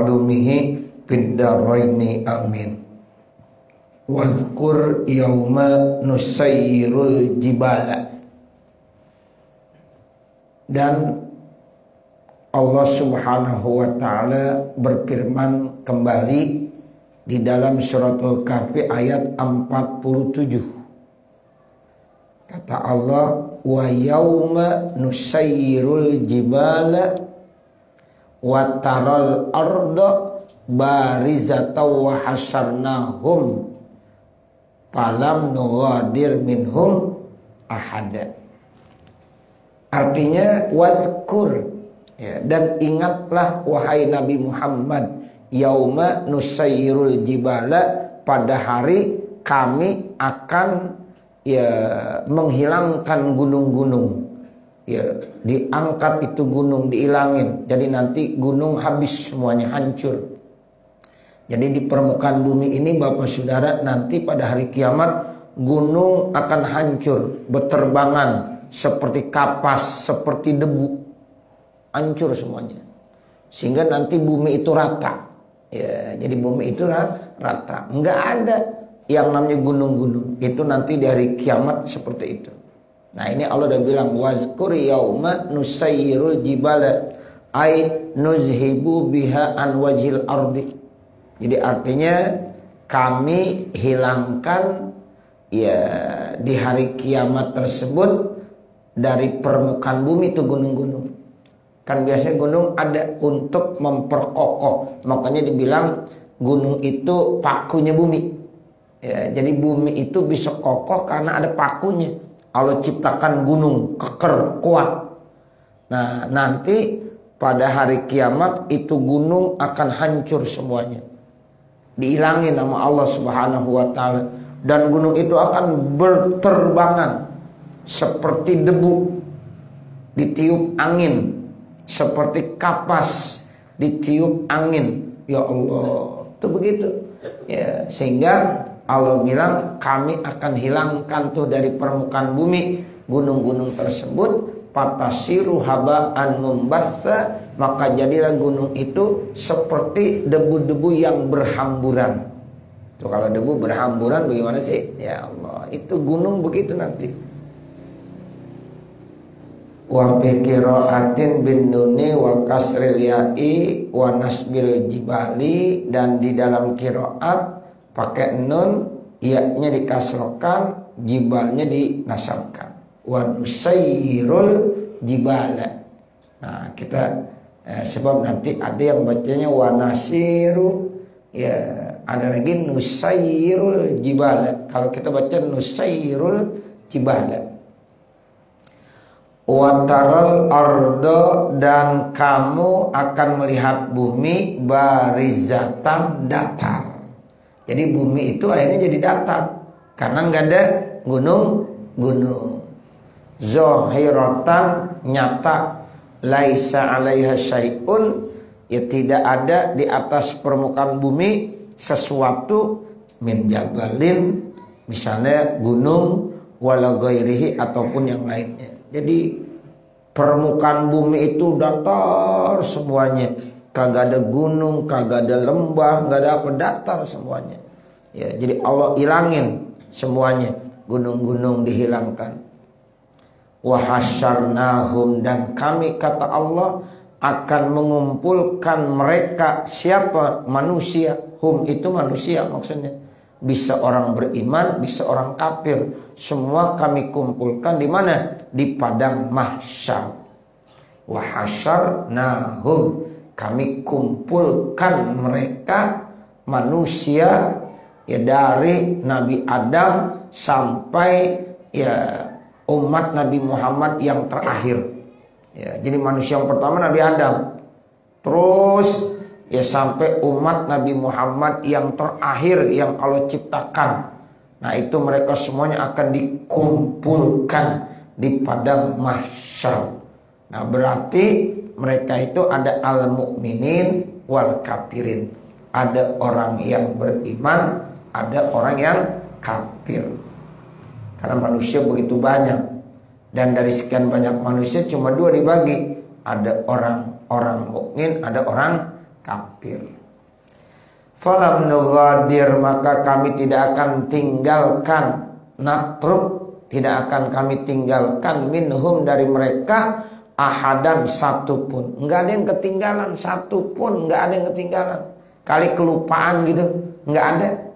ma'lumihi fid daraini amin. Wazkur yauma nusayyirul jibala. Dan Allah Subhanahu wa ta'ala berfirman kembali di dalam suratul Kahfi ayat 47. Kata Allah, wa yauma nusayyirul jibala wa taral arda barizatan wa hasyarnahum falam nughadir minhum ahada. Artinya wazkur, ya, dan ingatlah wahai Nabi Muhammad, yauma nusayyirul jibala, pada hari kami akan menghilangkan gunung-gunung, diangkat itu gunung, diilangin, jadi nanti gunung habis semuanya, hancur. Jadi di permukaan bumi ini Bapak Saudara, nanti pada hari kiamat gunung akan hancur, berterbangan seperti kapas, seperti debu, hancur semuanya, sehingga nanti bumi itu rata. Jadi bumi itu rata, nggak ada yang namanya gunung-gunung. Itu nanti dari kiamat seperti itu. Nah ini Allah udah bilang, wazkur yauma nusayyirul jibala ay nuzhibu biha an wajhil ardi. Jadi artinya kami hilangkan di hari kiamat tersebut dari permukaan bumi itu gunung-gunung. Kan biasanya gunung ada untuk memperkokoh, makanya dibilang gunung itu pakunya bumi. Jadi bumi itu bisa kokoh karena ada pakunya. Allah ciptakan gunung keker, kuat. Nah nanti pada hari kiamat itu gunung akan hancur semuanya, dihilangin sama Allah Subhanahu wa ta'ala. Dan gunung itu akan berterbangan seperti debu ditiup angin, seperti kapas ditiup angin. Ya Allah, itu begitu. Sehingga Allah bilang kami akan hilangkan tuh dari permukaan bumi gunung-gunung tersebut, patasiru haba'an mumbatha, maka jadilah gunung itu seperti debu-debu yang berhamburan. Tuh kalau debu berhamburan bagaimana sih? Ya Allah, itu gunung begitu nanti. Wa bi qiraatin bin nuni wa kasril ya'i wa nasbil jibali, dan di dalam qiraat pakai nun, iya-nya dikasrokan, jibalnya dinasabkan. Wa nusayyirul jibala. Nah kita sebab nanti ada yang bacanya wa nasiru, ada lagi nusayyirul jibala. Kalau kita baca nusayyirul jibala. Wa taral arda, dan kamu akan melihat bumi barizatan, datar. Jadi bumi itu akhirnya jadi datar karena nggak ada gunung-gunung. Zahiratan, nyata, laisa 'alaiha syai'un, tidak ada di atas permukaan bumi sesuatu, min jabalin, misalnya gunung, wala ghairihi, ataupun yang lainnya. Jadi permukaan bumi itu datar semuanya. Kagak ada gunung, kagak ada lembah, nggak ada apa, datar semuanya. Jadi Allah hilangin semuanya, gunung-gunung dihilangkan. Wa hasyarnahum, dan kami, kata Allah, akan mengumpulkan mereka. Siapa? Manusia. Hum itu manusia maksudnya. Bisa orang beriman, bisa orang kafir, semua kami kumpulkan di mana? Di padang mahsyar. Wa hasyarnahum, kami kumpulkan mereka manusia, dari Nabi Adam sampai umat Nabi Muhammad yang terakhir. Jadi manusia yang pertama Nabi Adam, terus sampai umat Nabi Muhammad yang terakhir yang Allah ciptakan. Nah itu mereka semuanya akan dikumpulkan di padang mahsyar. Nah berarti mereka itu ada al-mu'minin wal kafirin. Ada orang yang beriman, ada orang yang kafir. Karena manusia begitu banyak, dan dari sekian banyak manusia cuma dua dibagi. Ada orang mukmin, ada orang kafir. Falam nughadir, maka kami tidak akan tinggalkan, natruk, tidak akan kami tinggalkan, minhum, dari mereka, ahadan, satu pun. Enggak ada yang ketinggalan, satu pun enggak ada yang ketinggalan. Kali kelupaan gitu, enggak ada.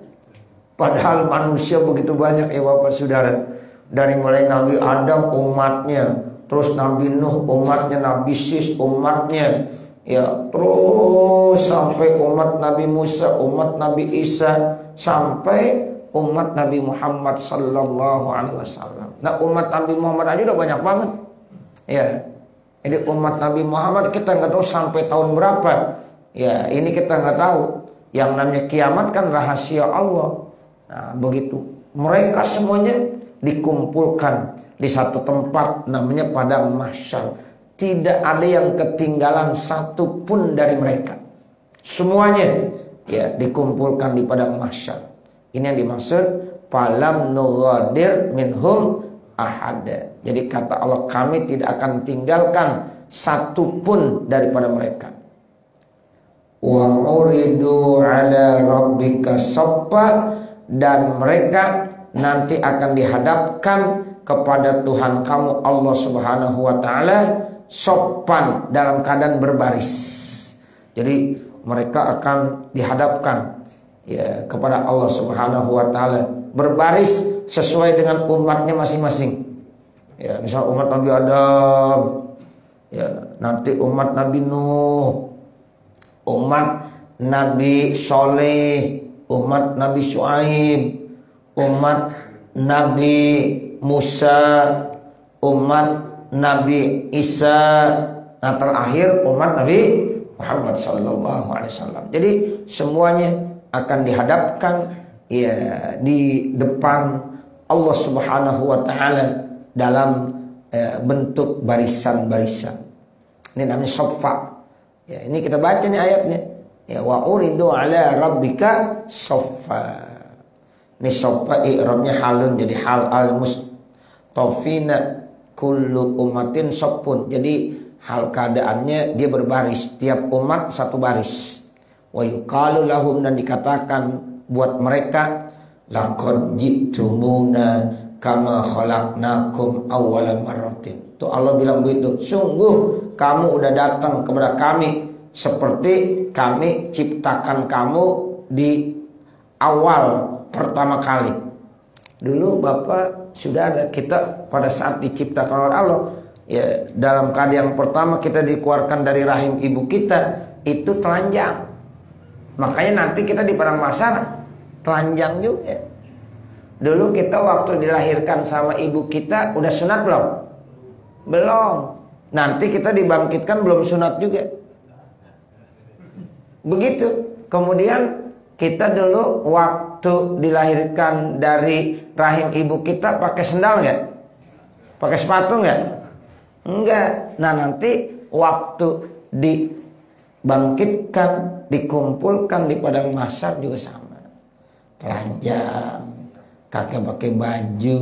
Padahal manusia begitu banyak ya Bapak Saudara. Dari mulai Nabi Adam umatnya, terus Nabi Nuh umatnya, Nabi Sis umatnya, ya terus sampai umat Nabi Musa, umat Nabi Isa, sampai umat Nabi Muhammad sallallahu alaihi wasallam. Nah, umat Nabi Muhammad aja udah banyak banget. Ya. Jadi umat Nabi Muhammad kita nggak tahu sampai tahun berapa. Ya, ini kita nggak tahu. Yang namanya kiamat kan rahasia Allah. Nah, begitu. Mereka semuanya dikumpulkan di satu tempat namanya padang mahsyar. Tidak ada yang ketinggalan satu pun dari mereka. Semuanya ya dikumpulkan di padang mahsyar. Ini yang dimaksud falam nughadir minhum ahada. Jadi kata Allah, kami tidak akan tinggalkan satu pun daripada mereka. Wa uridu ala rabbika saffa, dan mereka nanti akan dihadapkan kepada Tuhan kamu Allah Subhanahu wa taala sopan, dalam keadaan berbaris. Jadi mereka akan dihadapkan ya kepada Allah Subhanahu wa taala berbaris sesuai dengan umatnya masing-masing. Ya, misal umat Nabi Adam, ya nanti umat Nabi Nuh, umat Nabi Soleh, umat Nabi Syuaib, umat Nabi Musa, umat Nabi Isa, nah terakhir umat Nabi Muhammad sallallahu alaihi wasallam. Jadi semuanya akan dihadapkan ya di depan Allah Subhanahu wa taala dalam bentuk barisan-barisan. Ini namanya shaffa. Ya, ini kita baca nih ayatnya. Ya, wa uridu ala rabbika shaffa. Ini shaffa i'rabnya halun, jadi hal al-mustafina kullu umatin shaffun. Jadi hal keadaannya dia berbaris, tiap umat satu baris. Wa yuqalu lahum, dan dikatakan buat mereka, laqad jitumuna kama khalaqnakum awwala marratin. Tuh Allah bilang begitu, sungguh kamu udah datang kepada kami seperti kami ciptakan kamu di awal pertama kali. Dulu Bapak sudah ada, kita pada saat diciptakan oleh Allah ya, dalam keadaan yang pertama kita dikeluarkan dari rahim ibu kita itu telanjang. Makanya nanti kita di padang mahsyar telanjang juga. Dulu kita waktu dilahirkan sama ibu kita udah sunat belum? Belum. Nanti kita dibangkitkan belum sunat juga. Begitu. Kemudian kita dulu waktu dilahirkan dari rahim ibu kita pakai sendal nggak? Pakai sepatu nggak? Enggak. Nah nanti waktu dibangkitkan, dikumpulkan di padang mahsyar juga sama. Telanjang, kakek pakai baju,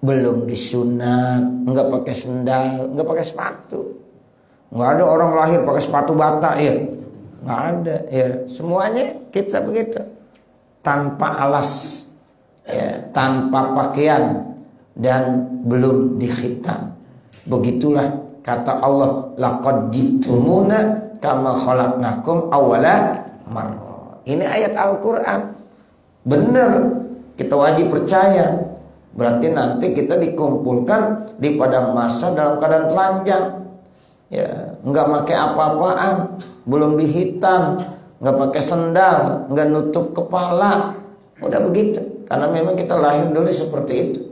belum disunat, enggak pakai sendal, enggak pakai sepatu. Enggak ada orang lahir pakai sepatu bata ya. Enggak ada ya. Semuanya kita begitu. Tanpa alas ya, tanpa pakaian dan belum dikhitan. Begitulah kata Allah, laqad jitumuna kama khalaqnakum awwala marrah. Ini ayat Al-Qur'an. Benar, kita wajib percaya. Berarti nanti kita dikumpulkan di padang mahsyar dalam keadaan telanjang. Ya, enggak pakai apa-apaan, belum dihitan, enggak pakai sendal, enggak nutup kepala. Udah begitu. Karena memang kita lahir dulu seperti itu.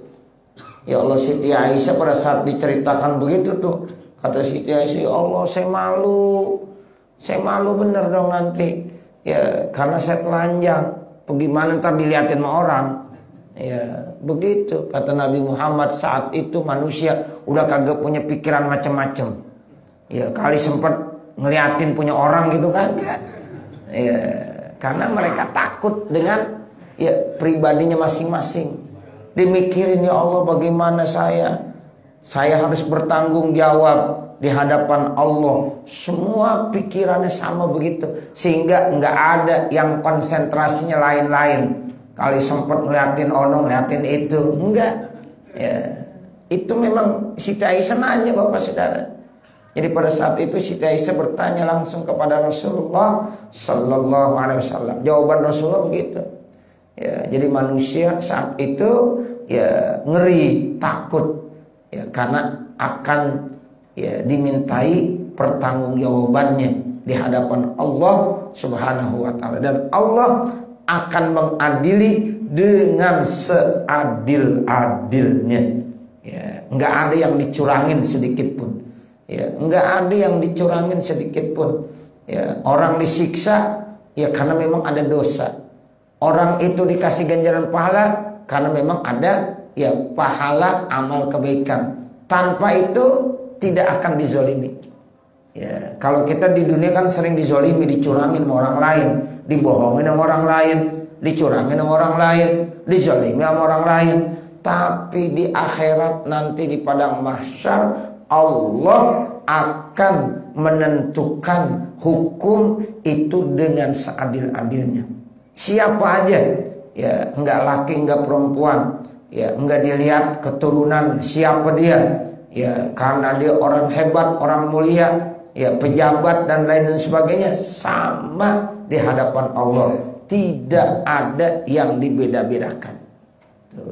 Ya Allah, Siti Aisyah pada saat diceritakan begitu tuh, kata Siti Aisyah, ya Allah saya malu. Saya malu bener dong nanti. Ya, karena saya telanjang. Bagaimana ntar dilihatin sama orang. Ya, begitu kata Nabi Muhammad. Saat itu manusia udah kagak punya pikiran macam-macam. Ya, kali sempat ngeliatin punya orang gitu kagak. Ya, karena mereka takut dengan ya pribadinya masing-masing. Dimikirin, ya Allah bagaimana saya harus bertanggung jawab di hadapan Allah, semua pikirannya sama begitu, sehingga nggak ada yang konsentrasinya lain-lain. Kali sempat ngeliatin ono, ngeliatin itu, enggak. Ya, itu memang Siti Aisyah nanya Bapak Saudara. Jadi pada saat itu Siti Aisyah bertanya langsung kepada Rasulullah Sallallahu Alaihi Wasallam. Jawaban Rasulullah begitu. Ya, jadi manusia saat itu ya ngeri, takut, ya karena akan ya dimintai pertanggungjawabannya di hadapan Allah Subhanahu Wa Taala, dan Allah akan mengadili dengan seadil-adilnya. Ya, nggak ada yang dicurangin sedikit pun. Ya, nggak ada yang dicurangin sedikit pun. Ya, orang disiksa ya karena memang ada dosa. Orang itu dikasih ganjaran pahala karena memang ada ya pahala amal kebaikan. Tanpa itu tidak akan dizolimi. Ya, kalau kita di dunia kan sering dizolimi, dicurangin sama orang lain, dibohongin sama orang lain, dicurangin sama orang lain, dizolimi sama orang lain. Tapi di akhirat nanti di padang mahsyar, Allah akan menentukan hukum itu dengan seadil-adilnya. Siapa aja, ya enggak laki enggak perempuan, ya enggak dilihat keturunan siapa dia, ya karena dia orang hebat, orang mulia, ya pejabat dan lain sebagainya, sama di hadapan Allah. Tidak ada yang dibeda-bedakan.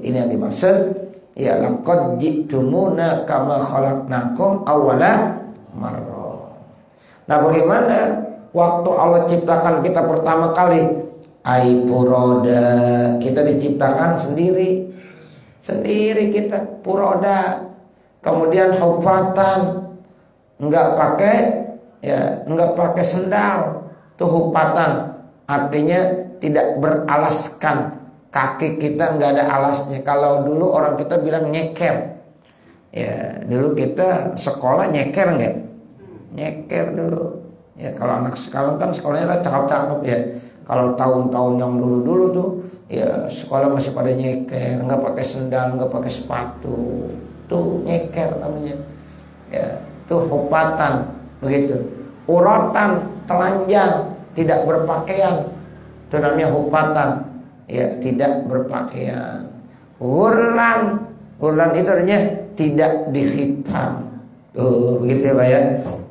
Ini yang dimaksud ya laqad ji'tumuna kama khalaqnakum awwala marrah. Nah, bagaimana waktu Allah ciptakan kita pertama kali? Ai puroda, kita diciptakan sendiri kita puroda. Kemudian hufatan, enggak pakai sendal. Tuh hufatan artinya tidak beralaskan. Kaki kita nggak ada alasnya. Kalau dulu orang kita bilang nyeker. Ya, dulu kita sekolah nyeker nggak? Nyeker dulu. Ya, kalau anak sekarang kan sekolahnya cakep-cakep ya. Kalau tahun-tahun yang dulu-dulu tuh, ya sekolah masih pada nyeker, nggak pakai sendal, nggak pakai sepatu. Tuh nyeker namanya. Ya, tuh hupatan begitu. Uratan, telanjang, tidak berpakaian. Itu namanya hupatan. Ya, tidak berpakaian. Ghurlan itu artinya tidak dihitam. Begitu ya Pak ya.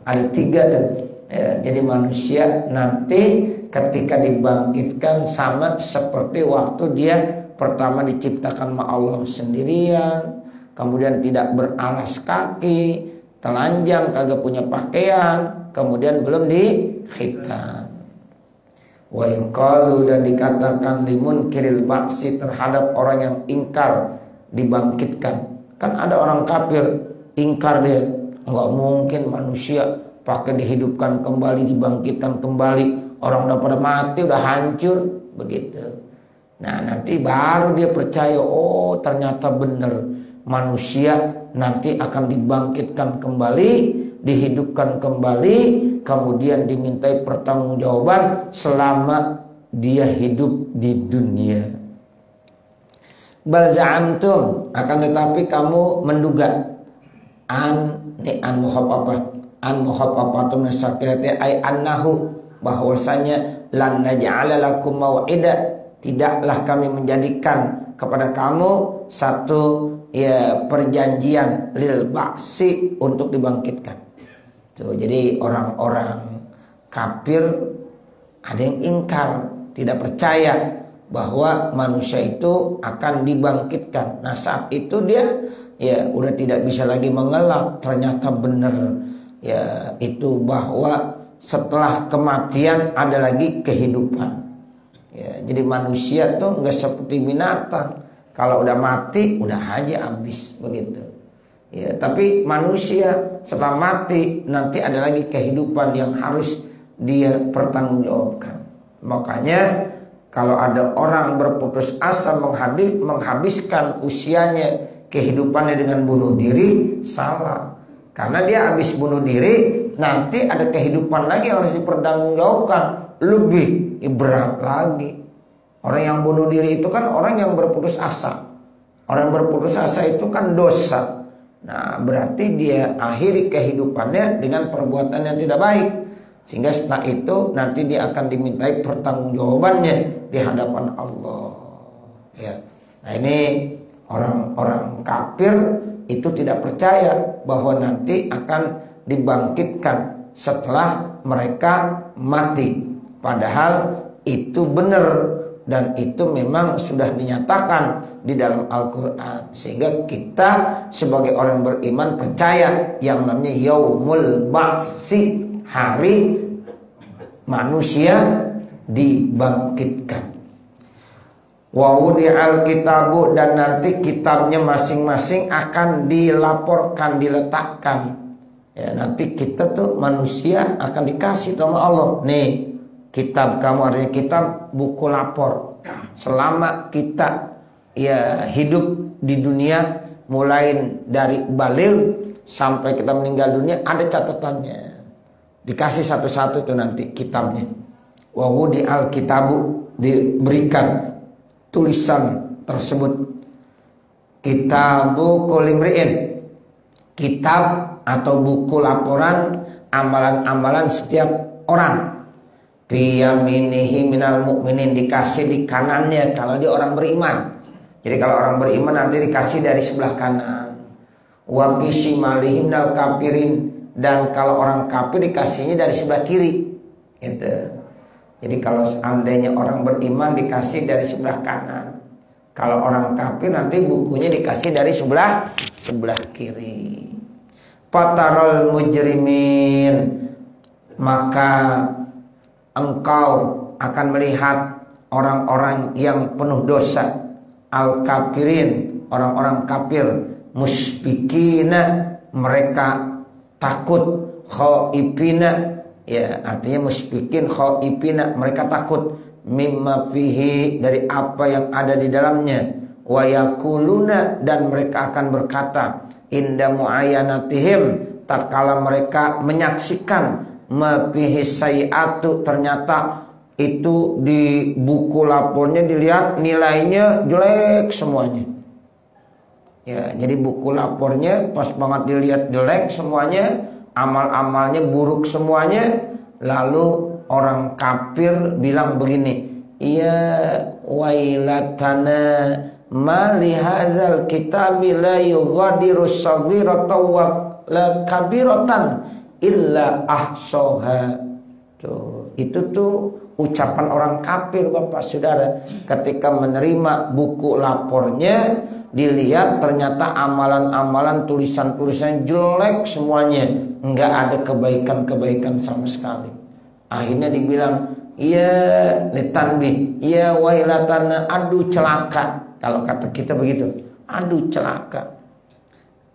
Ada 3 dan ya, jadi manusia nanti ketika dibangkitkan sama seperti waktu dia pertama diciptakan sama Allah sendirian, kemudian tidak beralas kaki, telanjang, kagak punya pakaian, kemudian belum dihitam. Wa yuqalu, dan dikatakan limun kiril ba'si, terhadap orang yang ingkar dibangkitkan. Kan ada orang kafir ingkar, dia enggak mungkin manusia pakai dihidupkan kembali, dibangkitkan kembali, orang udah pada mati, udah hancur begitu. Nah, nanti baru dia percaya, oh ternyata benar manusia nanti akan dibangkitkan kembali, dihidupkan kembali, kemudian dimintai pertanggungjawaban selama dia hidup di dunia. Bal za'amtum, akan tetapi kamu menduga, an mukhaffafatun sakirati ay annahu, bahwasanya lan naj'ala lakum mau'ida, tidaklah kami menjadikan kepada kamu satu ya perjanjian lil ba'si, untuk dibangkitkan. Tuh, jadi orang-orang kafir ada yang ingkar, tidak percaya bahwa manusia itu akan dibangkitkan. Nah, saat itu dia ya udah tidak bisa lagi mengelak, ternyata benar ya itu bahwa setelah kematian ada lagi kehidupan. Ya, jadi manusia tuh nggak seperti binatang, kalau udah mati udah aja habis begitu. Ya, tapi manusia setelah mati nanti ada lagi kehidupan yang harus dia pertanggungjawabkan. Makanya kalau ada orang berputus asa menghabiskan usianya, kehidupannya dengan bunuh diri, salah. Karena dia habis bunuh diri, nanti ada kehidupan lagi yang harus dipertanggungjawabkan, lebih berat lagi. Orang yang bunuh diri itu kan orang yang berputus asa. Orang yang berputus asa itu kan dosa. Nah, berarti dia akhiri kehidupannya dengan perbuatan yang tidak baik. Sehingga setelah itu nanti dia akan dimintai pertanggungjawabannya di hadapan Allah. Ya. Nah, ini orang-orang kafir itu tidak percaya bahwa nanti akan dibangkitkan setelah mereka mati. Padahal itu benar dan itu memang sudah dinyatakan di dalam Al-Quran. Sehingga kita sebagai orang beriman percaya yang namanya Yaumul Ba'si, hari manusia dibangkitkan. Wa wudi'al kitabu, dan nanti kitabnya masing-masing akan dilaporkan, diletakkan. Ya, nanti kita tuh manusia akan dikasih sama Allah. Nih, kitab kamu, artinya kitab buku lapor. Selama kita ya hidup di dunia, mulai dari baligh sampai kita meninggal dunia, ada catatannya. Dikasih satu-satu tuh nanti kitabnya. Wa wudi'al kitabu, diberikan tulisan tersebut. Kitabu kulimri'in, kitab atau buku laporan amalan-amalan setiap orang. Biyaminihi minal mu'minin, dikasih di kanannya kalau dia orang beriman. Jadi kalau orang beriman nanti dikasih dari sebelah kanan. Wa bishimalihi minal kafirin, dan kalau orang kafir dikasihnya dari sebelah kiri. Gitu. Jadi kalau seandainya orang beriman dikasih dari sebelah kanan, kalau orang kafir nanti bukunya dikasih dari sebelah kiri. Fatarul mujrimin, maka engkau akan melihat orang-orang yang penuh dosa, al-kafirin, orang-orang kafir, musbikina, mereka takut, khaifina, ya artinya musbikin, khaifina, mereka takut, mimma fihi, dari apa yang ada di dalamnya, wa yakuluna, dan mereka akan berkata, inda muayyanatihim, tatkala mereka menyaksikan, ma fihi sayiatu, ternyata itu di buku lapornya dilihat nilainya jelek semuanya. Ya, jadi buku lapornya pas banget dilihat jelek semuanya, amal-amalnya buruk semuanya. Lalu orang kafir bilang begini, ya wailatana ma li hadzal kitabi la yughadiru shaghiratan wa la kabiratan illa ahsaha. Tuh, itu tuh ucapan orang kafir, Bapak Saudara, ketika menerima buku lapornya, dilihat ternyata amalan-amalan, tulisan-tulisan jelek semuanya, nggak ada kebaikan-kebaikan sama sekali. Akhirnya dibilang, ya litanbih, ya wailatana, aduh celaka. Kalau kata kita begitu, aduh celaka.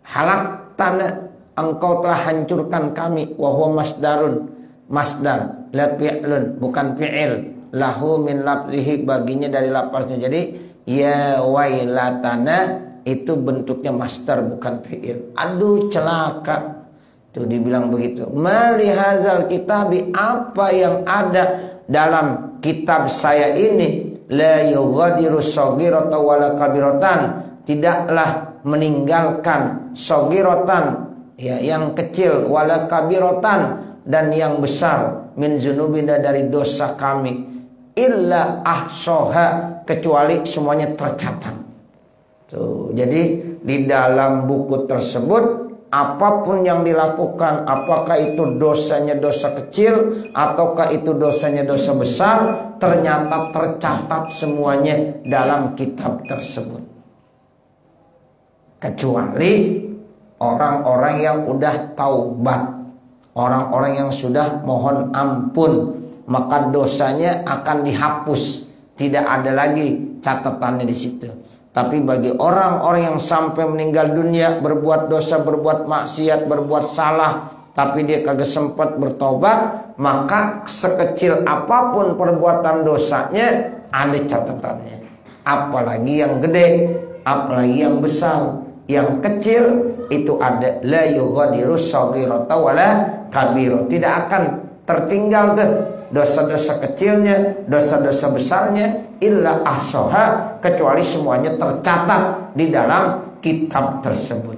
Halak tanah, engkau telah hancurkan kami. Wahwa masdarun, masdar, la fi'lun, bukan fi'il, lahu min lafzihi, baginya dari lafaznya. Jadi ya wailatana itu bentuknya masdar, bukan fi'il. Aduh celaka. Tuh dibilang begitu. Mali hadzal kitabi, apa yang ada dalam kitab saya ini, la yughadiru shaghiratan wala kabiratan, tidaklah meninggalkan shaghiratan, ya yang kecil, wala kabiratan, dan yang besar, min dzunubina, dari dosa kami, illa ahsaha, kecuali semuanya tercatat. Tuh, jadi di dalam buku tersebut apapun yang dilakukan, apakah itu dosanya dosa kecil ataukah itu dosanya dosa besar, ternyata tercatat semuanya dalam kitab tersebut. Kecuali orang-orang yang udah taubat, orang-orang yang sudah mohon ampun, maka dosanya akan dihapus, tidak ada lagi catatannya di situ. Tapi bagi orang-orang yang sampai meninggal dunia berbuat dosa, berbuat maksiat, berbuat salah, tapi dia kagak sempat bertobat, maka sekecil apapun perbuatan dosanya ada catatannya. Apalagi yang gede, apalagi yang besar. Yang kecil itu ada la yughadiru shaghiratan wala kabira, tidak akan tertinggal tuh dosa-dosa kecilnya, dosa-dosa besarnya, illa ahsaha, kecuali semuanya tercatat di dalam kitab tersebut.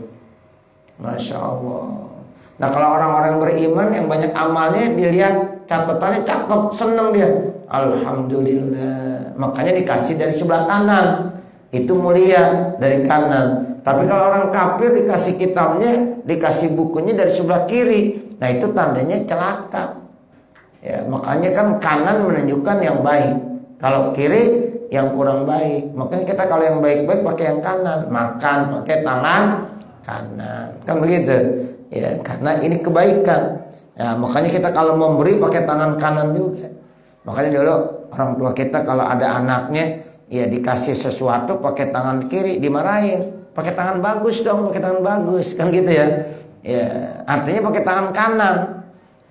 Masya Allah. Nah kalau orang-orang beriman yang banyak amalnya, dilihat catatannya cakep, seneng dia, alhamdulillah. Makanya dikasih dari sebelah kanan, itu mulia dari kanan. Tapi kalau orang kafir dikasih kitabnya, dikasih bukunya dari sebelah kiri, nah itu tandanya celaka. Ya, makanya kan kanan menunjukkan yang baik, kalau kiri yang kurang baik. Makanya kita kalau yang baik-baik pakai yang kanan, makan pakai tangan kanan, kan begitu ya, karena ini kebaikan ya. Makanya kita kalau memberi pakai tangan kanan juga. Makanya dulu orang tua kita kalau ada anaknya ya dikasih sesuatu pakai tangan kiri, dimarahin, pakai tangan bagus dong, pakai tangan bagus, kan gitu ya. Ya artinya pakai tangan kanan.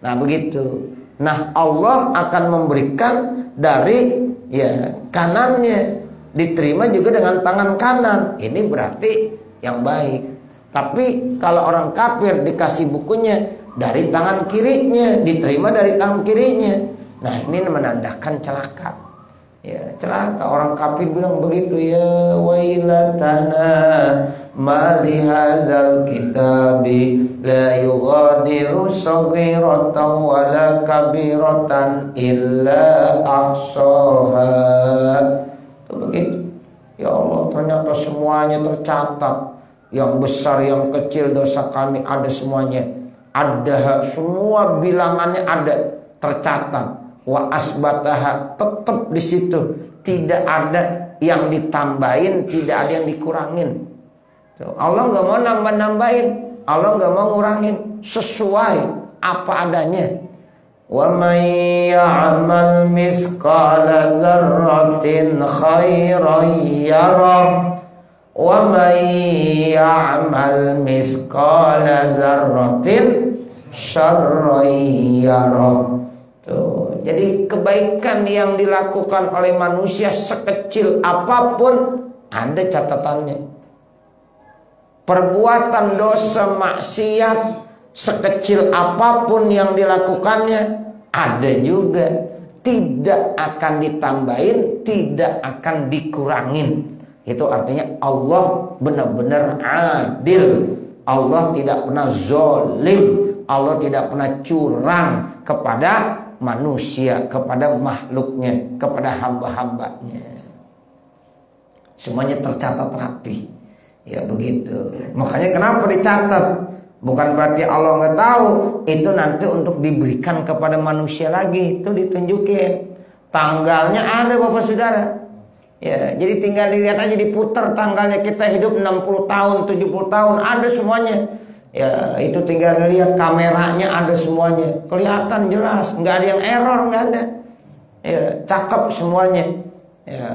Nah begitu. Nah Allah akan memberikan dari ya kanannya, diterima juga dengan tangan kanan. Ini berarti yang baik. Tapi kalau orang kafir dikasih bukunya dari tangan kirinya, diterima dari tangan kirinya. Nah ini menandakan celaka. Ya celaka. Orang kafir bilang begitu, ya wailatana ma li hadzal kitabi la yughadiru shaghiratan wala kabiratan illa ahsaha. Itu begitu. Ya Allah, ternyata semuanya tercatat. Yang besar, yang kecil, dosa kami ada semuanya. Ada, semua bilangannya ada, tercatat. Wa asbataha, tetap di situ. Tidak ada yang ditambahin, tidak ada yang dikurangin. Allah nggak mau nambah-nambahin, Allah nggak mau ngurangin, sesuai apa adanya. Wa may ya'mal mithqala dzarratin khairan yarah. Wa may ya'mal mithqala dzarratin syarran yarah. Tuh, jadi kebaikan yang dilakukan oleh manusia sekecil apapun ada catatannya. Perbuatan dosa maksiat sekecil apapun yang dilakukannya ada juga. Tidak akan ditambahin, tidak akan dikurangin. Itu artinya Allah benar-benar adil. Allah tidak pernah zalim. Allah tidak pernah curang kepada manusia, kepada makhluknya, kepada hamba-hambanya. Semuanya tercatat rapi. Ya begitu. Makanya kenapa dicatat? Bukan berarti Allah nggak tahu. Itu nanti untuk diberikan kepada manusia lagi. Itu ditunjukin. Tanggalnya ada Bapak Saudara. Ya, jadi tinggal dilihat aja, diputar tanggalnya, kita hidup 60 tahun, 70 tahun, ada semuanya. Ya, itu tinggal lihat kameranya ada semuanya. Kelihatan jelas, nggak ada yang error, nggak ada. Ya, cakep semuanya. Ya,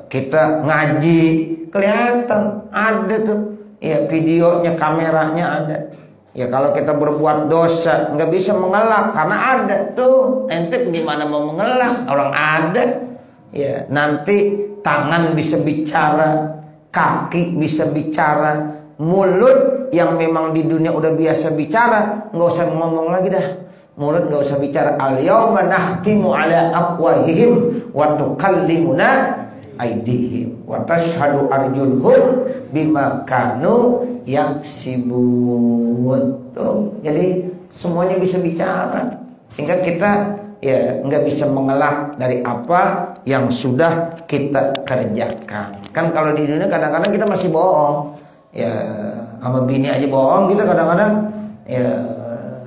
kita ngaji, kelihatan ada tuh. Ya, videonya, kameranya ada. Ya, kalau kita berbuat dosa, nggak bisa mengelak karena ada tuh. Ente gimana mau mengelak? Orang ada. Ya, nanti tangan bisa bicara, kaki bisa bicara, mulut yang memang di dunia udah biasa bicara, nggak usah ngomong lagi dah. Mulut nggak usah bicara. Al-yauma nakhtimu ala afwahihim wa tukallimuna aydihim wa tashhadu arjuluhum bima kanu yaksibun. Tuh, jadi semuanya bisa bicara sehingga kita ya nggak bisa mengelak dari apa yang sudah kita kerjakan. Kan kalau di dunia kadang-kadang kita masih bohong. Ya sama bini aja bohong kita kadang-kadang. Ya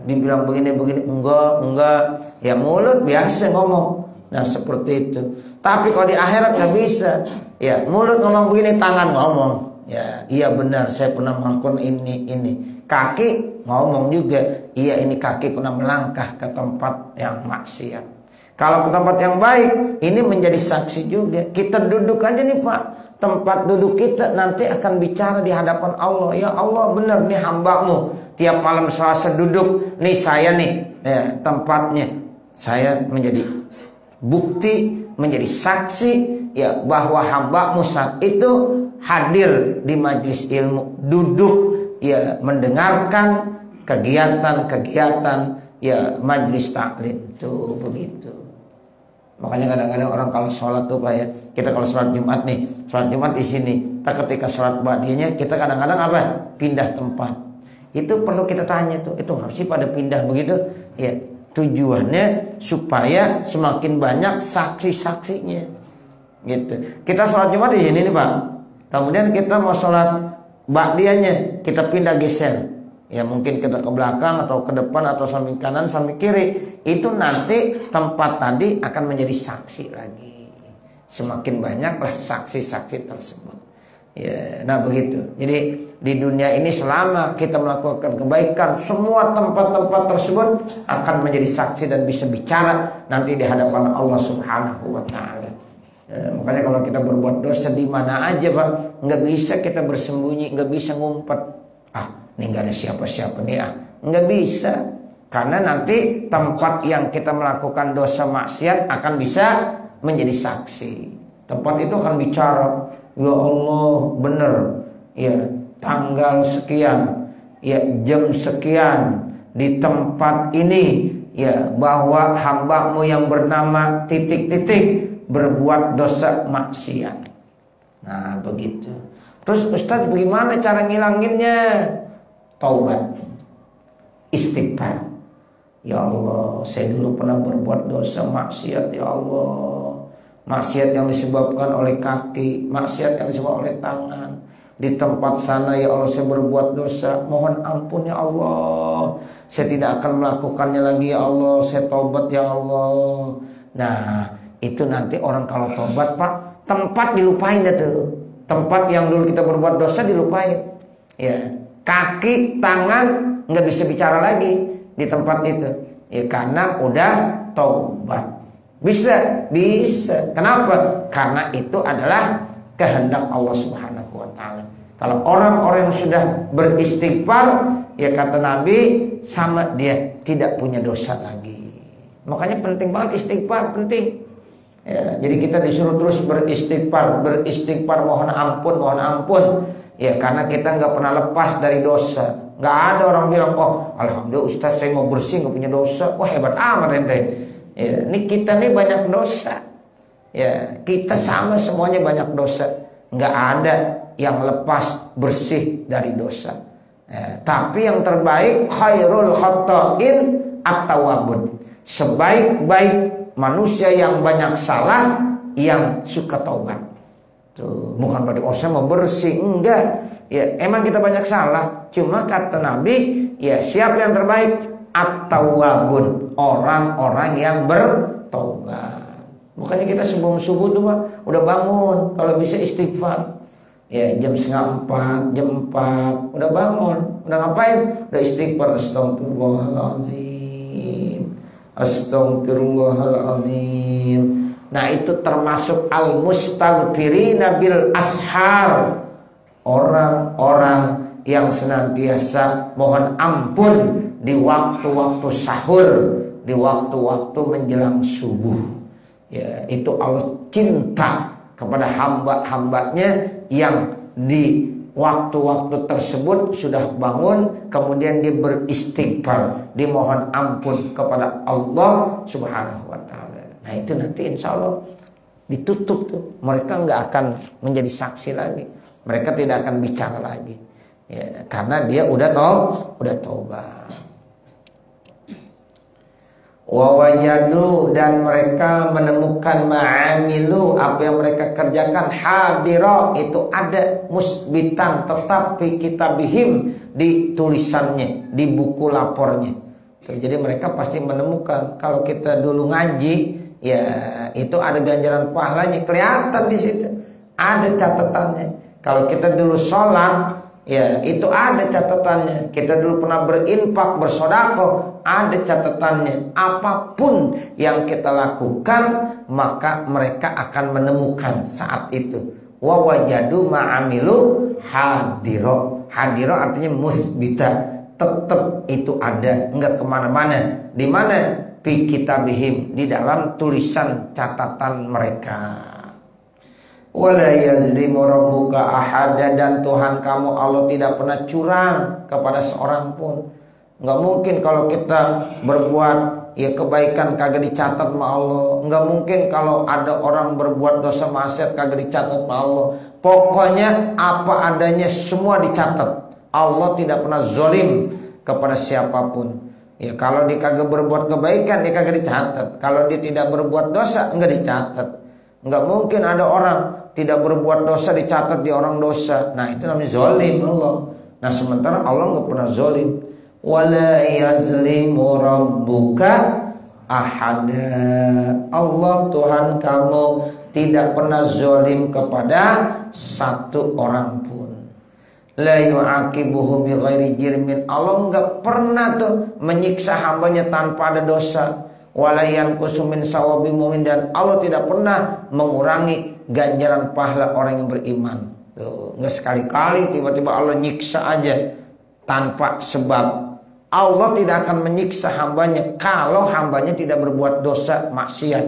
dibilang begini-begini, enggak. Ya mulut biasa ngomong. Nah seperti itu. Tapi kalau di akhirat nggak bisa. Ya mulut ngomong begini, tangan ngomong. Ya iya benar, saya pernah melakukan ini. Kaki ngomong juga, iya ini kaki pernah melangkah ke tempat yang maksiat. Kalau ke tempat yang baik, ini menjadi saksi juga. Kita duduk aja nih Pak, tempat duduk kita nanti akan bicara di hadapan Allah. Ya Allah benar nih hambamu, tiap malam Selasa duduk, nih saya nih ya, tempatnya. Saya menjadi bukti, menjadi saksi ya bahwa hambamu saat itu hadir di majelis ilmu, duduk ya mendengarkan kegiatan-kegiatan ya majelis taklim tuh begitu. Makanya kadang-kadang orang kalau sholat tuh Pak ya, kita kalau sholat Jumat nih, sholat Jumat di sini, ketika sholat ba'diyahnya kita kadang-kadang apa? Pindah tempat. Itu perlu kita tanya tuh, itu harus sih pada pindah begitu? Ya, tujuannya supaya semakin banyak saksi-saksinya. Gitu. Kita sholat Jumat di sini nih Pak. Kemudian kita mau sholat ba'diyahnya, kita pindah geser. Ya mungkin kita ke belakang atau ke depan atau samping kanan samping kiri. Itu nanti tempat tadi akan menjadi saksi lagi. Semakin banyaklah saksi-saksi tersebut. Ya, nah begitu. Jadi di dunia ini selama kita melakukan kebaikan, semua tempat-tempat tersebut akan menjadi saksi dan bisa bicara nanti di hadapan Allah Subhanahu wa taala. Ya, makanya kalau kita berbuat dosa di mana aja Pak, nggak bisa kita bersembunyi, nggak bisa ngumpet. Ini nggak ada siapa-siapa nih nggak bisa. Karena nanti tempat yang kita melakukan dosa maksiat akan bisa menjadi saksi. Tempat itu akan bicara, ya Allah benar, ya tanggal sekian, ya jam sekian di tempat ini, ya bahwa hambamu yang bernama titik-titik berbuat dosa maksiat. Nah begitu. Terus Ustaz bagaimana cara ngilanginnya? Taubat, istighfar. Ya Allah, saya dulu pernah berbuat dosa maksiat ya Allah. Maksiat yang disebabkan oleh kaki, maksiat yang disebabkan oleh tangan. Di tempat sana ya Allah saya berbuat dosa, mohon ampun ya Allah. Saya tidak akan melakukannya lagi ya Allah. Saya taubat ya Allah. Nah itu nanti orang kalau taubat Pak, tempat dilupain dah tuh. Tempat yang dulu kita berbuat dosa dilupain. Ya, kaki, tangan nggak bisa bicara lagi di tempat itu. Ya karena udah taubat. Bisa. Kenapa? Karena itu adalah kehendak Allah Subhanahu wa taala. Kalau orang-orang yang sudah beristighfar, ya kata Nabi, sama dia tidak punya dosa lagi. Makanya penting banget istighfar, penting. Ya, jadi kita disuruh terus beristighfar, mohon ampun. Ya karena kita nggak pernah lepas dari dosa. Nggak ada orang bilang, oh alhamdulillah Ustaz saya mau bersih nggak punya dosa. Wah hebat amat ente. Ya, ini kita nih banyak dosa. Ya kita sama semuanya banyak dosa. Nggak ada yang lepas bersih dari dosa. Ya, tapi yang terbaik khairul khata'in at-tawwabun. Sebaik-baik manusia yang banyak salah, yang suka taubat. Tuh, bukan berarti saya mau bersih, enggak. Ya, emang kita banyak salah. Cuma kata Nabi, ya siapa yang terbaik? At-tawwabun, orang-orang yang bertaubat. Bukannya kita sebelum subuh tuh Pak, udah bangun, kalau bisa istighfar. Ya jam 3:30, jam 4 udah bangun, udah ngapain? Udah istighfar, astagfirullahaladzim. Astagfirullahaladzim. Nah itu termasuk al-mustaghfirina bil ashar. Orang-orang yang senantiasa mohon ampun di waktu-waktu sahur, di waktu-waktu menjelang subuh. Ya, itu Allah cinta kepada hamba-hambanya yang di waktu-waktu tersebut sudah bangun, kemudian dia beristighfar, dimohon ampun kepada Allah Subhanahu wa taala. Nah itu nanti insya Allah ditutup tuh. Mereka nggak akan menjadi saksi lagi. Mereka tidak akan bicara lagi. Ya, karena dia udah taubat. Wa wajadu, dan mereka menemukan ma'amilu, apa yang mereka kerjakan, hadira, itu ada, musbitan, tetap fi kitabihim, di tulisannya, di buku lapornya. Jadi mereka pasti menemukan. Kalau kita dulu ngaji, ya itu ada ganjaran pahalanya, kelihatan di situ, ada catatannya. Kalau kita dulu sholat, ya itu ada catatannya. Kita dulu pernah berinfak, bersedekah, ada catatannya. Apapun yang kita lakukan, maka mereka akan menemukan saat itu. Wa wajadu ma'amilu hadiro. Hadiro artinya musbita, tetap itu ada, enggak kemana-mana. Di mana? Fi kitabihim, di dalam tulisan catatan mereka. Wala yazlimu rabbuka ahada, dan Tuhan kamu Allah tidak pernah curang kepada seorang pun. Nggak mungkin kalau kita berbuat ya kebaikan kagak dicatat sama Allah. Nggak mungkin kalau ada orang berbuat dosa maksiat kagak dicatat sama Allah. Pokoknya apa adanya semua dicatat. Allah tidak pernah zolim kepada siapapun. Ya, kalau dia kagak berbuat kebaikan, dia kagak dicatat. Kalau dia tidak berbuat dosa, enggak dicatat. Enggak mungkin ada orang tidak berbuat dosa dicatat di orang dosa. Nah, itu namanya zolim Allah. Nah, sementara Allah enggak pernah zolim. Wala yazlimu rabbuka ahada. Allah Tuhan kamu tidak pernah zolim kepada satu orang pun. La yu'aqibuhu bighairi jirmin. Allah enggak pernah tuh menyiksa hambanya tanpa ada dosa. Wala yanqusu min sawabi mu'min, dan Allah tidak pernah mengurangi ganjaran pahala orang yang beriman. Tuh, enggak sekali-kali tiba-tiba Allah nyiksa aja tanpa sebab. Allah tidak akan menyiksa hambanya kalau hambanya tidak berbuat dosa maksiat.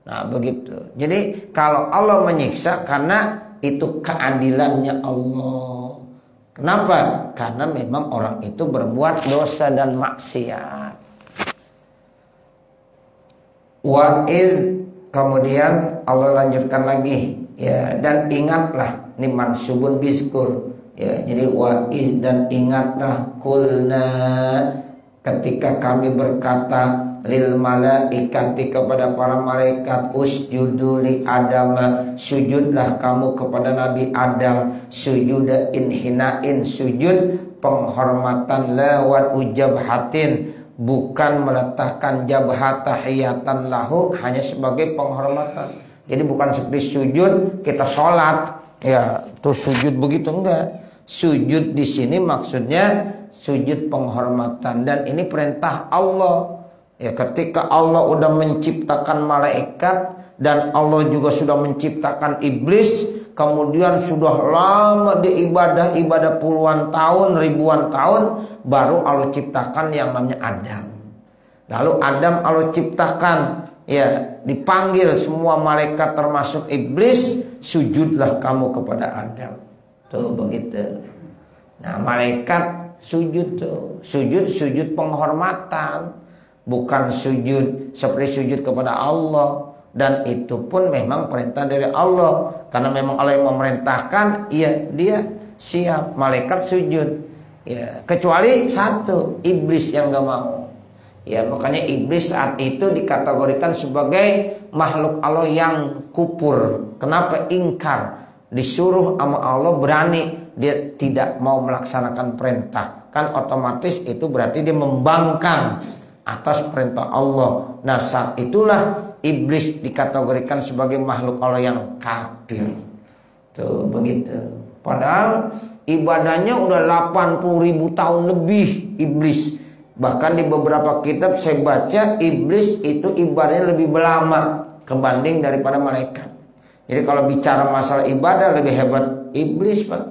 Nah, begitu. Jadi kalau Allah menyiksa karena itu keadilannya Allah. Kenapa? Karena memang orang itu berbuat dosa dan maksiat. Wa iz, kemudian Allah lanjutkan lagi, ya, dan ingatlah, ini mansubun bizkur, ya, jadi wa iz, dan ingatlah, kulna, ketika kami berkata, lil malaikati, kepada para malaikat, usjudu li Adam, sujudlah kamu kepada Nabi Adam, sujuda inhinain, sujud penghormatan, lewat ujabhatin, bukan meletakkan jabhat tahiyatan lahu, hanya sebagai penghormatan. Jadi bukan seperti sujud kita sholat, ya terus sujud begitu, enggak. Sujud di sini maksudnya sujud penghormatan, dan ini perintah Allah. Ya, ketika Allah udah menciptakan malaikat dan Allah juga sudah menciptakan iblis, kemudian sudah lama diibadah puluhan tahun, ribuan tahun, baru Allah ciptakan yang namanya Adam. Lalu Adam Allah ciptakan, ya, dipanggil semua malaikat termasuk iblis, sujudlah kamu kepada Adam. Tuh begitu. Nah, malaikat sujud tuh, sujud penghormatan. Bukan sujud seperti sujud kepada Allah. Dan itu pun memang perintah dari Allah. Karena memang Allah yang memerintahkan, ya dia siap, malaikat sujud. Ya, kecuali satu, iblis yang gak mau. Ya, makanya iblis saat itu dikategorikan sebagai makhluk Allah yang kufur. Kenapa? Ingkar. Disuruh sama Allah berani, dia tidak mau melaksanakan perintah. Kan otomatis itu berarti dia membangkang atas perintah Allah. Nah, saat itulah iblis dikategorikan sebagai makhluk Allah yang kafir. Tuh begitu. Padahal ibadahnya udah 80.000 tahun lebih iblis. Bahkan di beberapa kitab saya baca, iblis itu ibadahnya lebih lama kebanding daripada malaikat. Jadi kalau bicara masalah ibadah, lebih hebat iblis, Pak.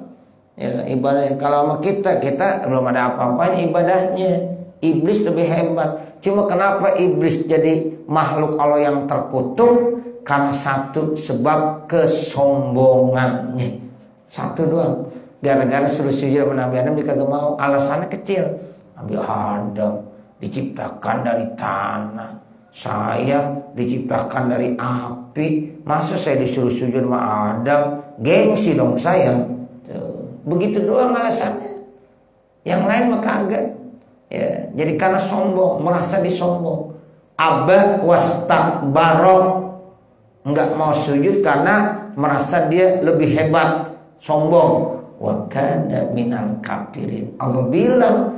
Ya, ibadahnya. Kalau sama kita belum ada apa-apanya ibadahnya. Iblis lebih hebat. Cuma kenapa iblis jadi makhluk Allah yang terkutuk? Karena satu sebab kesombongannya. Satu doang. Gara-gara suruh sujud sama Nabi Adam, dia kagak mau. Alasannya kecil. Nabi Adam diciptakan dari tanah, saya diciptakan dari api. Masa saya disuruh sujud sama Adam? Gengsi dong saya. Tuh. Begitu doang alasannya. Yang lain mah kagak. Ya, jadi karena sombong, merasa disombong. Aba wastakbara, enggak mau sujud karena merasa dia lebih hebat, sombong. Wa kana minal kafirin. Allah bilang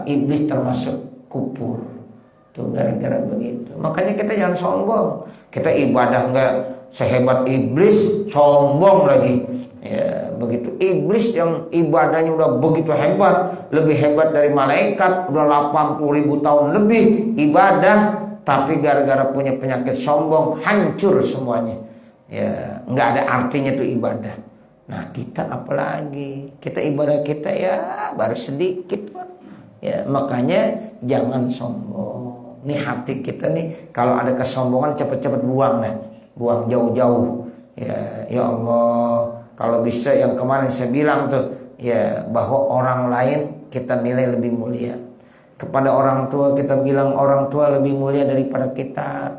iblis termasuk kufur. Tuh gara-gara begitu. Makanya kita jangan sombong. Kita ibadah enggak sehebat iblis, sombong lagi. Ya, begitu. Iblis yang ibadahnya udah begitu hebat, lebih hebat dari malaikat, udah 80.000 tahun lebih ibadah, tapi gara-gara punya penyakit sombong, hancur semuanya. Ya, nggak ada artinya tuh ibadah. Nah, kita apalagi? Kita ibadah kita ya baru sedikit, Pak. Ya, makanya jangan sombong. Nih hati kita nih, kalau ada kesombongan cepet-cepet buang, nah. Buang jauh-jauh. Ya Allah. Kalau bisa yang kemarin saya bilang tuh, ya, bahwa orang lain kita nilai lebih mulia. Kepada orang tua kita bilang orang tua lebih mulia daripada kita.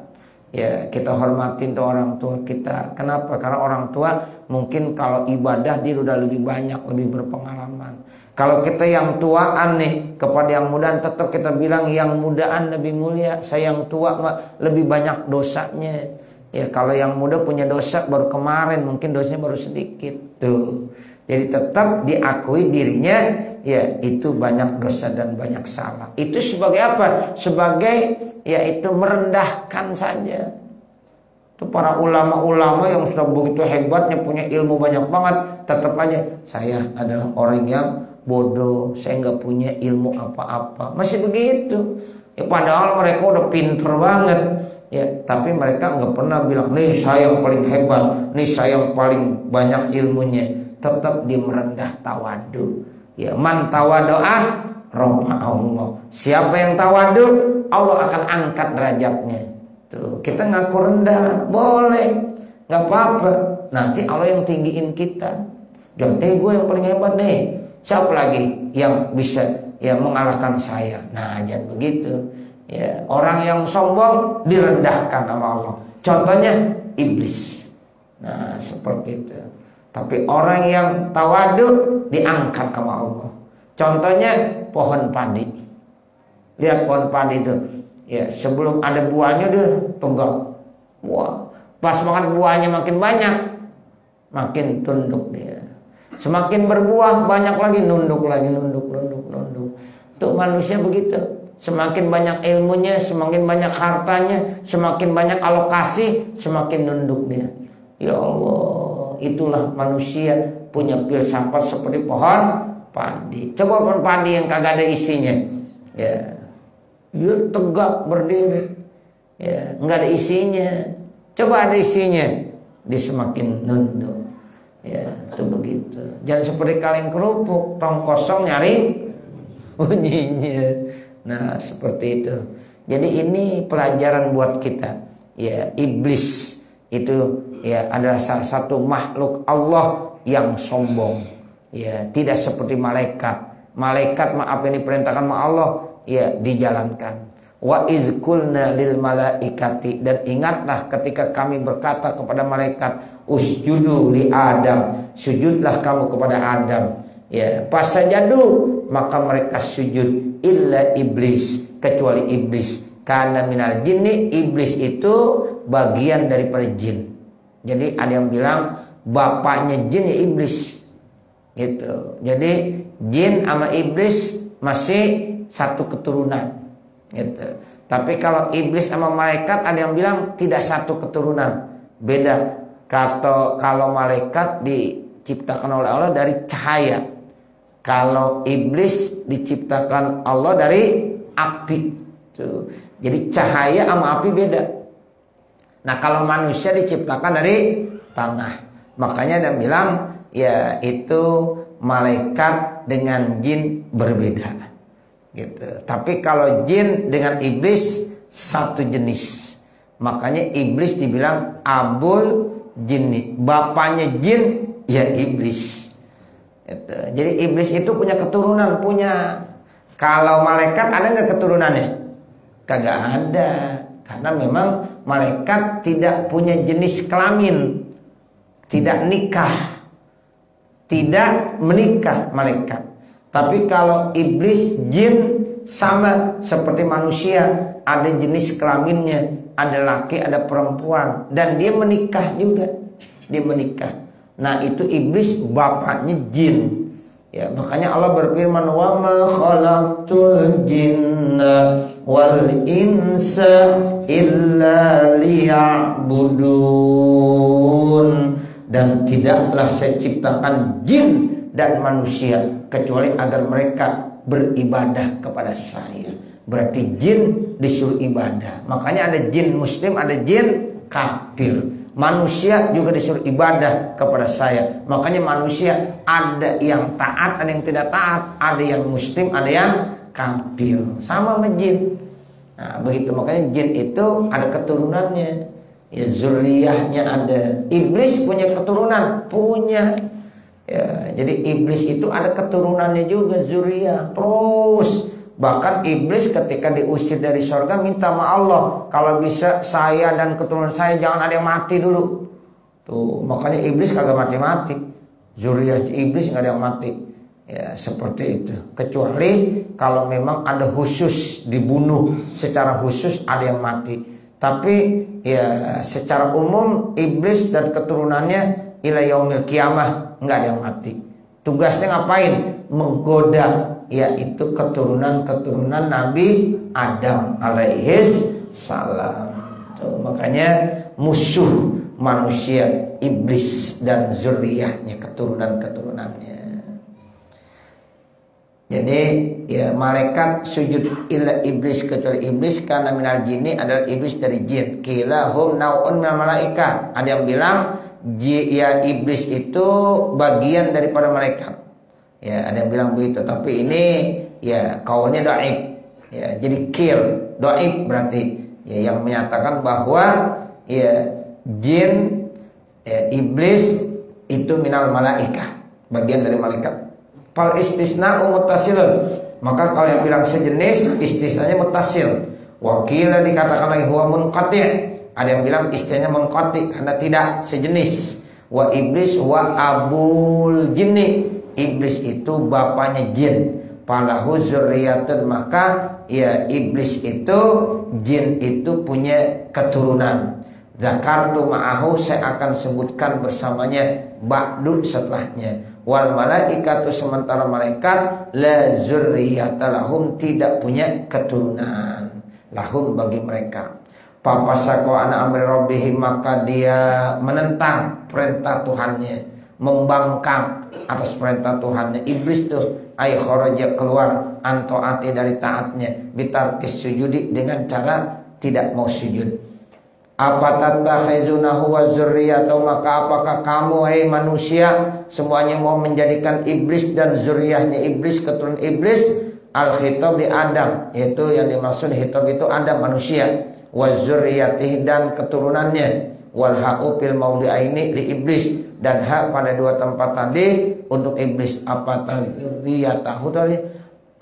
Ya, kita hormatin tuh orang tua kita. Kenapa? Karena orang tua mungkin kalau ibadah dia udah lebih banyak, lebih berpengalaman. Kalau kita yang tuaan nih kepada yang mudaan, tetap kita bilang yang mudaan lebih mulia. Saya yang tua lebih banyak dosanya. Ya kalau yang muda punya dosa baru kemarin, mungkin dosanya baru sedikit tuh. Jadi tetap diakui dirinya ya itu banyak dosa dan banyak salah. Itu sebagai apa? Sebagai yaitu merendahkan saja. Itu para ulama-ulama yang sudah begitu hebatnya, punya ilmu banyak banget, tetap aja saya adalah orang yang bodoh, saya nggak punya ilmu apa-apa, masih begitu. Ya, padahal mereka udah pinter banget, ya. Tapi mereka nggak pernah bilang, nih saya yang paling hebat, nih saya yang paling banyak ilmunya. Tetap di merendah tawadu. Ya, man tawadoah, rofa Allah. Siapa yang tawadu, Allah akan angkat derajatnya. Tuh, kita ngaku rendah, boleh, nggak apa-apa. Nanti Allah yang tinggiin kita. Jadi gue yang paling hebat nih. Siapa lagi yang bisa ya mengalahkan saya? Nah, jangan begitu. Ya, orang yang sombong direndahkan sama Allah. Contohnya iblis. Nah, seperti itu. Tapi orang yang tawadu diangkat sama Allah. Contohnya pohon padi. Lihat pohon padi itu. Ya, sebelum ada buahnya dia tegak. Wah, pas banget buahnya makin banyak, makin tunduk dia. Semakin berbuah banyak lagi nunduk lagi, nunduk. Tuh manusia begitu. Semakin banyak ilmunya, semakin banyak hartanya, semakin banyak alokasi, semakin nunduk dia. Ya Allah, itulah manusia punya filsafat seperti pohon padi. Coba pohon padi yang kagak ada isinya, ya dia tegak berdiri, ya nggak ada isinya. Coba ada isinya, dia semakin nunduk. Ya, itu begitu. Jangan seperti kaleng kerupuk, tong kosong nyari bunyinya. Nah, seperti itu. Jadi ini pelajaran buat kita. Ya, iblis itu ya adalah salah satu makhluk Allah yang sombong. Ya, tidak seperti malaikat. Malaikat maaf yang diperintahkan sama Allah, ya dijalankan. Wa iz qulna lil malaikati, dan ingatlah ketika kami berkata kepada malaikat, usjudu li Adam, sujudlah kamu kepada Adam. Ya, pasajadu, maka mereka sujud, illa iblis, kecuali iblis. Karena minal jinni, iblis itu bagian daripada jin. Jadi ada yang bilang bapaknya jin ya iblis. Gitu. Jadi jin sama iblis masih satu keturunan. Gitu. Tapi kalau iblis sama malaikat ada yang bilang tidak satu keturunan, beda. Kalau malaikat diciptakan oleh Allah dari cahaya, kalau iblis diciptakan Allah dari api. Tuh. Jadi cahaya sama api beda. Nah kalau manusia diciptakan dari tanah, makanya ada yang bilang ya itu malaikat dengan jin berbeda. Gitu. Tapi kalau jin dengan iblis satu jenis, makanya iblis dibilang abul jinni, bapaknya jin ya iblis. Gitu. Jadi iblis itu punya keturunan, punya. Kalau malaikat ada nggak keturunannya? Kagak ada, karena memang malaikat tidak punya jenis kelamin, tidak nikah, tidak menikah malaikat. Tapi kalau iblis jin sama seperti manusia, ada jenis kelaminnya, ada laki, ada perempuan, dan dia menikah juga, dia menikah. Nah itu iblis bapaknya jin. Ya, makanya Allah berfirman, wa ma khalaqtul jinna wal insa illa liya'budun, dan tidaklah saya ciptakan jin dan manusia kecuali agar mereka beribadah kepada saya. Berarti jin disuruh ibadah. Makanya ada jin muslim, ada jin kafir. Manusia juga disuruh ibadah kepada saya. Makanya manusia ada yang taat, ada yang tidak taat, ada yang muslim, ada yang kafir. Sama sama jin. Nah, begitu. Makanya jin itu ada keturunannya. Ya, zuriyahnya ada. Iblis punya keturunan, punya. Ya, jadi iblis itu ada keturunannya juga, zuriyah. Terus bahkan iblis ketika diusir dari surga minta sama Allah, kalau bisa saya dan keturunan saya jangan ada yang mati dulu. Tuh, makanya iblis kagak mati-mati. Zuriyah iblis nggak ada yang mati. Ya, seperti itu. Kecuali kalau memang ada khusus dibunuh secara khusus, ada yang mati. Tapi ya secara umum iblis dan keturunannya ila yaumil kiamah enggak ada yang mati. Tugasnya ngapain? Menggoda, yaitu keturunan-keturunan Nabi Adam alaihis salam. Tuh, makanya musuh manusia iblis dan zuriyahnya, keturunan-keturunannya. Jadi ya malaikat sujud illa iblis kecuali iblis karena minal jinni adalah iblis dari jin. Qila hum naun minal malaika. Ada yang bilang ya iblis itu bagian daripada malaikat. Ya ada yang bilang begitu. Tapi ini ya kaulnya dhaif. Ya jadi dhaif berarti ya yang menyatakan bahwa ya jin ya, iblis itu minal malaika, bagian dari malaikat. Fal istisna muttasilun, maka kalau yang bilang sejenis istisnanya muttasil. Wakila dikatakan lagi huwa munqati', ada yang bilang istilahnya munqati' karena tidak sejenis. Wa iblis wa abul jinni, iblis itu bapaknya jin. Falahu zurriyatun, maka ya iblis itu jin itu punya keturunan. Zakartu ma'ahu, saya akan sebutkan bersamanya ba'du setelahnya. Wal malaikatu, sementara malaikat la zurriyata lahum, tidak punya keturunan lahum bagi mereka. Papasako ana amri rabbih, maka dia menentang perintah Tuhannya, membangkang atas perintah Tuhannya. Iblis tuh ay kharaja, keluar antoati dari taatnya, bitarkis sujudi, dengan cara tidak mau sujud. Apa tatakhizunahu wa zurriyatahu, maka apakah kamu hai manusia semuanya mau menjadikan iblis dan zuriyahnya iblis, keturunan iblis? Al khitab di Adam, yaitu yang dimaksud khitab itu Adam manusia, wa zurriyatihi, dan keturunannya, wal ha'u fil maudi'aini li iblis, dan hak pada dua tempat tadi untuk iblis. Apa zurriyatahu tadi?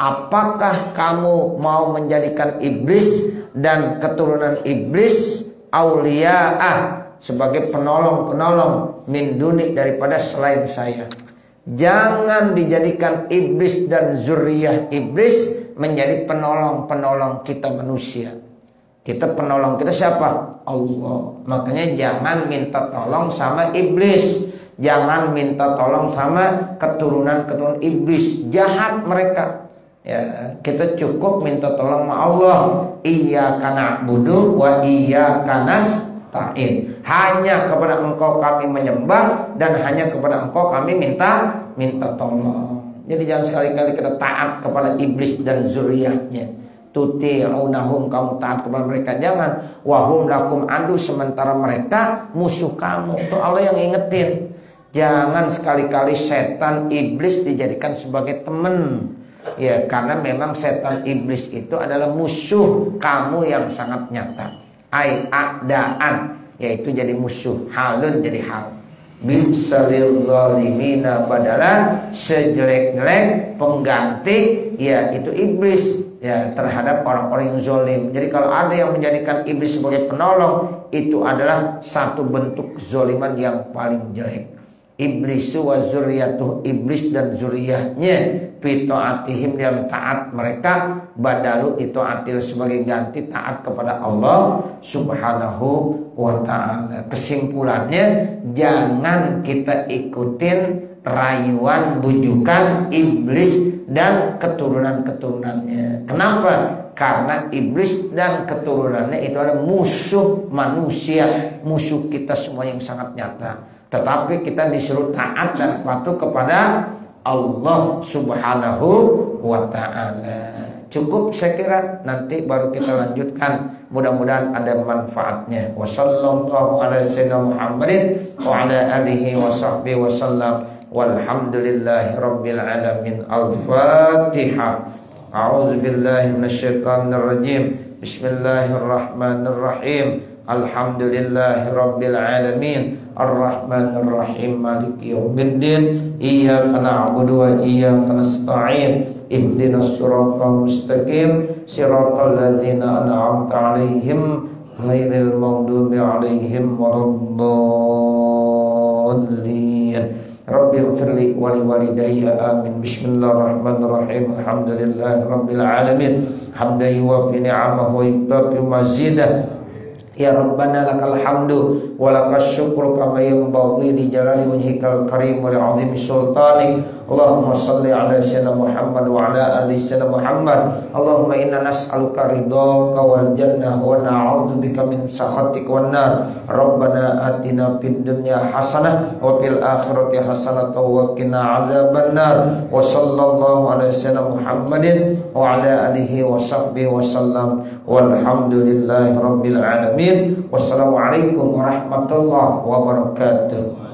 Apakah kamu mau menjadikan iblis dan keturunan iblis auliya'ah, sebagai penolong-penolong min duni, daripada selain saya? Jangan dijadikan iblis dan zuriyah iblis menjadi penolong-penolong kita manusia. Kita penolong kita siapa? Allah. Makanya jangan minta tolong sama iblis, jangan minta tolong sama keturunan-keturunan iblis, jahat mereka. Ya, kita cukup minta tolong sama Allah. Iyyaka na'budu wa iyyaka nasta'in. Hanya kepada Engkau kami menyembah dan hanya kepada Engkau kami minta tolong. Jadi jangan sekali-kali kita taat kepada iblis dan zuriyahnya. Tuti'unahum, kamu taat kepada mereka, jangan. Wahum lakum adu, sementara mereka musuh kamu. Itu Allah yang ingetin. Jangan sekali-kali setan iblis dijadikan sebagai teman. Ya, karena memang setan iblis itu adalah musuh kamu yang sangat nyata. Ai a'daan, yaitu jadi musuh. Halun jadi hal. Bisalil zalimina badalan, sejelek-jelek pengganti ya itu iblis ya terhadap orang-orang yang zalim. Jadi kalau ada yang menjadikan iblis sebagai penolong, itu adalah satu bentuk zaliman yang paling jelek. Iblisu wa zurriyatuh, iblis dan zuriyahnya, fitoatihim, dalam taat mereka, badalu itu atil, sebagai ganti taat kepada Allah subhanahu wa ta'ala. Kesimpulannya, jangan kita ikutin rayuan bujukan iblis dan keturunan-keturunannya. Kenapa? Karena iblis dan keturunannya itu adalah musuh manusia, musuh kita semua yang sangat nyata. Tetapi kita disuruh taat dan patuh kepada Allah subhanahu wa ta'ala. Cukup saya kira, nanti baru kita lanjutkan. Mudah-mudahan ada manfaatnya. Wa sallallahu ala sayyidina Muhammadin wa ala alihi wa sahbihi wa sallam. Walhamdulillahi rabbil alamin. Al-Fatihah. A'udzu billahi minasyaitonir rajim. Bismillahirrahmanirrahim. Alhamdulillahi rabbil alamin. Ar-Rahmanir Rahim. Maliki yaumiddin. Iyyaka na'budu wa iyyaka nasta'in. Ihdinas siratal mustaqim. Siratal ladzina an'amta 'alaihim ghairil maghdubi 'alaihim waladdallin. Rabbighfirli wa liwalidayya amin. Bismillahirrahmanirrahim. Alhamdulillahi rabbil alamin. Hamdan yuwafi ni'amahu wa yukafi mazidah. Ya Rabbana lakal hamdu wa lakas syukru kama yanbaghi li jalali wajhikal karim wa li 'azimi sultanik. Allahumma shalli ala sayyidina Muhammad wa ala ali sayyidina Muhammad. Allahumma inna nas'aluka ridhaka wal jannah wa na'udzubika min sakhatik wan nar. Rabbana atina fid dunya hasanah wa fil akhirati hasanah wa qina adzaban nar. Wa sallallahu ala sayyidina Muhammadin wa ala alihi wa sahbihi wa sallam. Walhamdulillahi rabbil alamin. Wassalamualaikum warahmatullahi wabarakatuh.